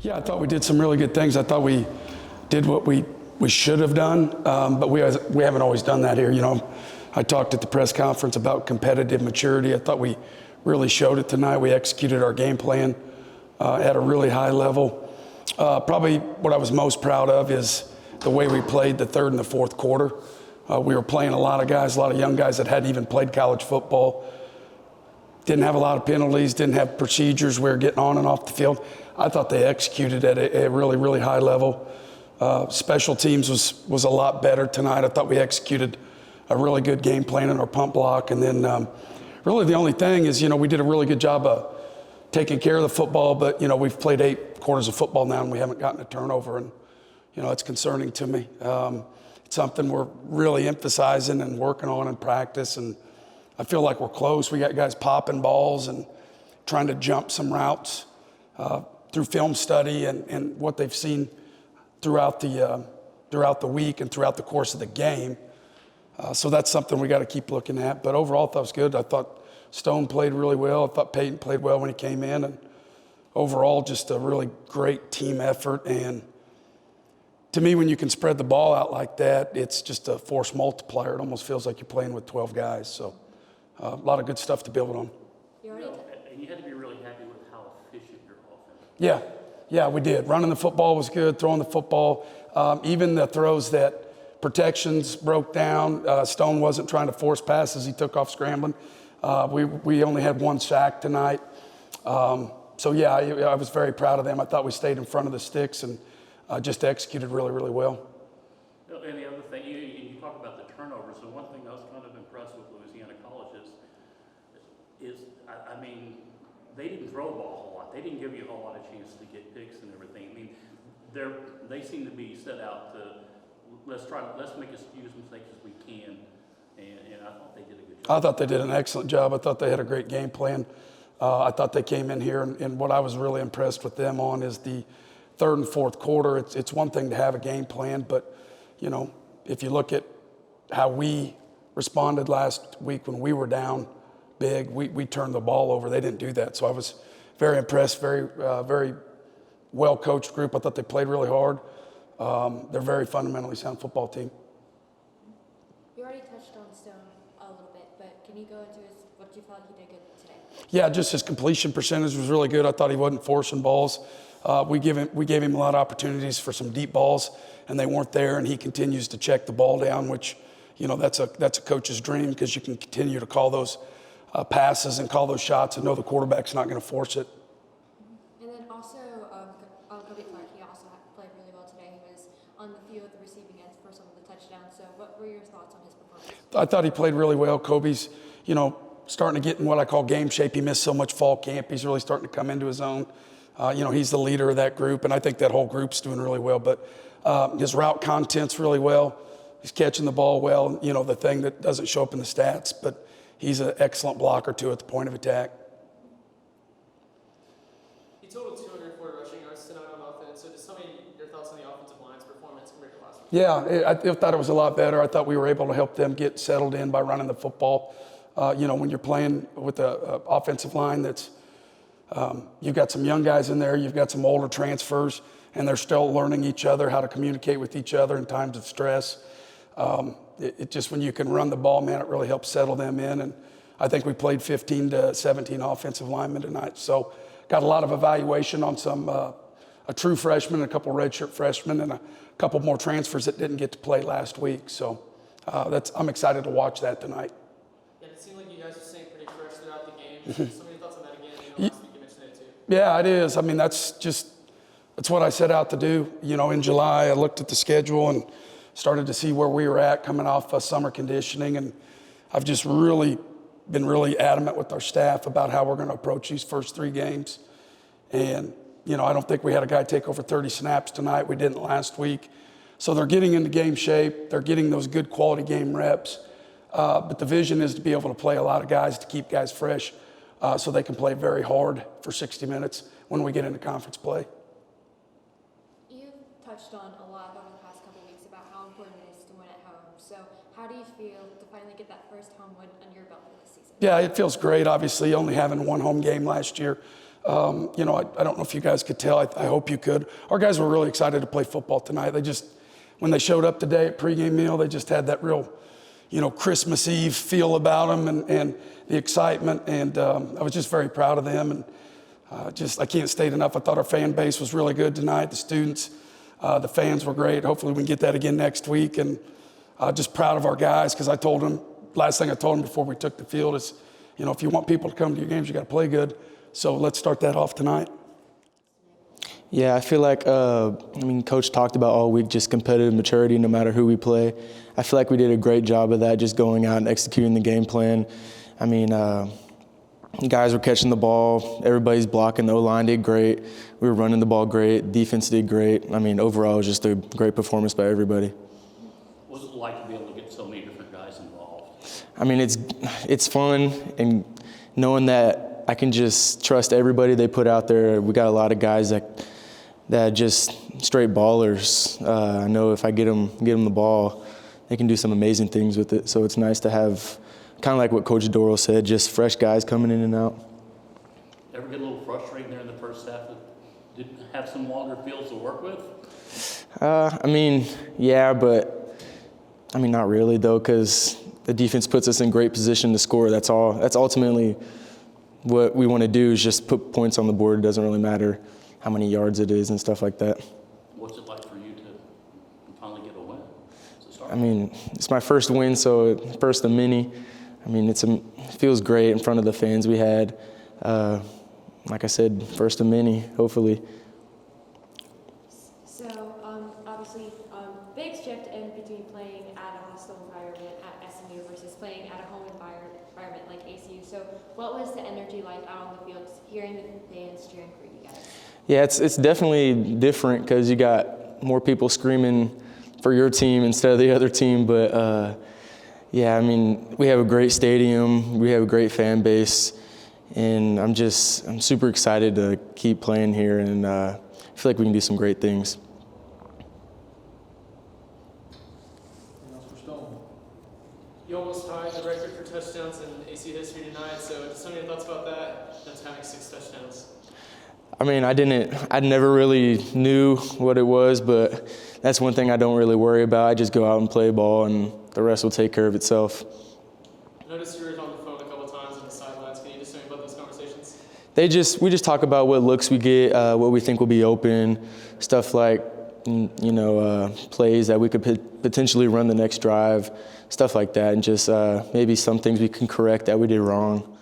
Yeah, I thought we did some really good things. I thought we did what we should have done, but we haven't always done that here. You know, I talked at the press conference about competitive maturity. I thought we really showed it tonight. We executed our game plan at a really high level. Probably what I was most proud of is the way we played the third and the fourth quarter. We were playing a lot of guys, a lot of young guys that hadn't even played college football. Didn't have a lot of penalties, didn't have procedures. We were getting on and off the field. I thought they executed at a really, really high level. Special teams was a lot better tonight. I thought we executed a really good game plan in our punt block. And then really the only thing is, you know, we did a really good job of taking care of the football, but, you know, we've played 8 quarters of football now and we haven't gotten a turnover. And, you know, it's concerning to me. It's something we're really emphasizing and working on in practice. And I feel like we're close. We got guys popping balls and trying to jump some routes through film study and what they've seen throughout the week and throughout the course of the game. So that's something we got to keep looking at. But overall, I thought it was good. I thought Stone played really well. I thought Peyton played well when he came in. And overall, just a really great team effort. And to me, when you can spread the ball out like that, it's just a force multiplier. It almost feels like you're playing with 12 guys. So a lot of good stuff to build on. And you had to be really happy with how efficient your offense was. Yeah, we did. Running the football was good, throwing the football. Even the throws that protections broke down, Stone wasn't trying to force passes. He took off scrambling. We only had 1 sack tonight. So, yeah, I was very proud of them. I thought we stayed in front of the sticks and just executed really, really well. And the other thing, you talk about the turnovers, and one thing I was kind of impressed with Louisiana College is I mean, they didn't throw the ball a whole lot. They didn't give you a whole lot of chance to get picks and everything. I mean, they seem to be set out to let's make as few mistakes as we can, and I thought they did a good job. I thought they did an excellent job. I thought they had a great game plan. I thought they came in here, and what I was really impressed with them on is the third and fourth quarter. It's one thing to have a game plan, but, you know, if you look at how we responded last week when we were down big, we turned the ball over. They didn't do that. So I was very impressed, very well-coached group. I thought they played really hard. They're a very fundamentally sound football team. You already touched on Stone a little bit, but can you go into what you thought he did good today? Yeah, just his completion percentage was really good. I thought he wasn't forcing balls. We gave him a lot of opportunities for some deep balls, and they weren't there, and he continues to check the ball down, which, you know, that's a coach's dream because you can continue to call those passes and call those shots and know the quarterback's not going to force it. And then also, Kobe Clark, he also played really well today. He was on the field, the receiving end for some of the touchdowns. So what were your thoughts on his performance? I thought he played really well. Kobe's, you know, starting to get in what I call game shape. He missed so much fall camp. He's really starting to come into his own. You know, he's the leader of that group, and I think that whole group's doing really well. But his route content's really well. He's catching the ball well, you know, the thing that doesn't show up in the stats. But he's an excellent blocker, too, at the point of attack. He totaled 204 rushing yards tonight on offense. So just tell me your thoughts on the offensive line's performance compared to last week. Yeah, I thought it was a lot better. I thought we were able to help them get settled in by running the football. You know, when you're playing with an offensive line that's you've got some young guys in there, you've got some older transfers, and they're still learning each other, how to communicate with each other in times of stress. It just, when you can run the ball, man, it really helps settle them in. And I think we played 15 to 17 offensive linemen tonight. So got a lot of evaluation on some a true freshman, a couple redshirt freshmen, and a couple more transfers that didn't get to play last week. So I'm excited to watch that tonight. Yeah, it seemed like you guys were staying pretty fresh throughout the game. So many thoughts on that again. You know, last week you mentioned it too. Yeah, it is. I mean, that's what I set out to do. You know, in July, I looked at the schedule and started to see where we were at coming off summer conditioning. And I've just been really adamant with our staff about how we're going to approach these first 3 games. And, you know, I don't think we had a guy take over 30 snaps tonight. We didn't last week. So they're getting into game shape. They're getting those good quality game reps. But the vision is to be able to play a lot of guys, to keep guys fresh, so they can play very hard for 60 minutes when we get into conference play. You've touched on a lot over the past couple of weeks about how important it is to win at home. So how do you feel to finally get that first home win under your belt for this season? Yeah, it feels great. Obviously, only having 1 home game last year You know, I don't know if you guys could tell. I hope you could. Our guys were really excited to play football tonight. When they showed up today at pregame meal, they just had that real, you know, Christmas Eve feel about them and the excitement. And I was just very proud of them. And I can't state enough. I thought our fan base was really good tonight. The students, the fans were great. Hopefully we can get that again next week. And just proud of our guys, because last thing I told them before we took the field is, you know, if you want people to come to your games, you got to play good. So let's start that off tonight. Yeah, I feel like, Coach talked about all week just competitive maturity no matter who we play. I feel like we did a great job of that, just going out and executing the game plan. Guys were catching the ball. Everybody's blocking. The O-line did great. We were running the ball great. Defense did great. Overall, it was just a great performance by everybody. What was it like to be able to get so many different guys involved? It's fun, and knowing that I can just trust everybody they put out there. We got a lot of guys that just straight ballers. I know if I get them the ball, they can do some amazing things with it. So it's nice to have, kind of like what Coach Doro said, just fresh guys coming in and out. Ever get a little frustrated there in the first half? Didn't have some longer fields to work with? Yeah, but not really though, because the defense puts us in great position to score. That's all. That's ultimately what we want to do, is just put points on the board. It doesn't really matter how many yards it is and stuff like that. What's it like for you to finally get a win? It's my first win, so first of many. It feels great in front of the fans we had. Like I said, first of many, hopefully. So, obviously, big shift in between playing at a hostile environment at SMU versus playing at a home environment like ACU. So, what was the energy like out on the field, hearing the fans cheering for you guys? Yeah, it's definitely different because you got more people screaming for your team instead of the other team. But we have a great stadium, we have a great fan base, and I'm super excited to keep playing here, and I feel like we can do some great things. You almost tied the record for touchdowns in AC history tonight, so just some of your thoughts about that, that's having 6 touchdowns. I never really knew what it was, but that's one thing I don't really worry about. I just go out and play ball, and the rest will take care of itself. I noticed you were on the phone a couple times on the sidelines. Can you just tell me about those conversations? We just talk about what looks we get, what we think will be open, stuff like, plays that we could potentially run the next drive, stuff like that, and just maybe some things we can correct that we did wrong.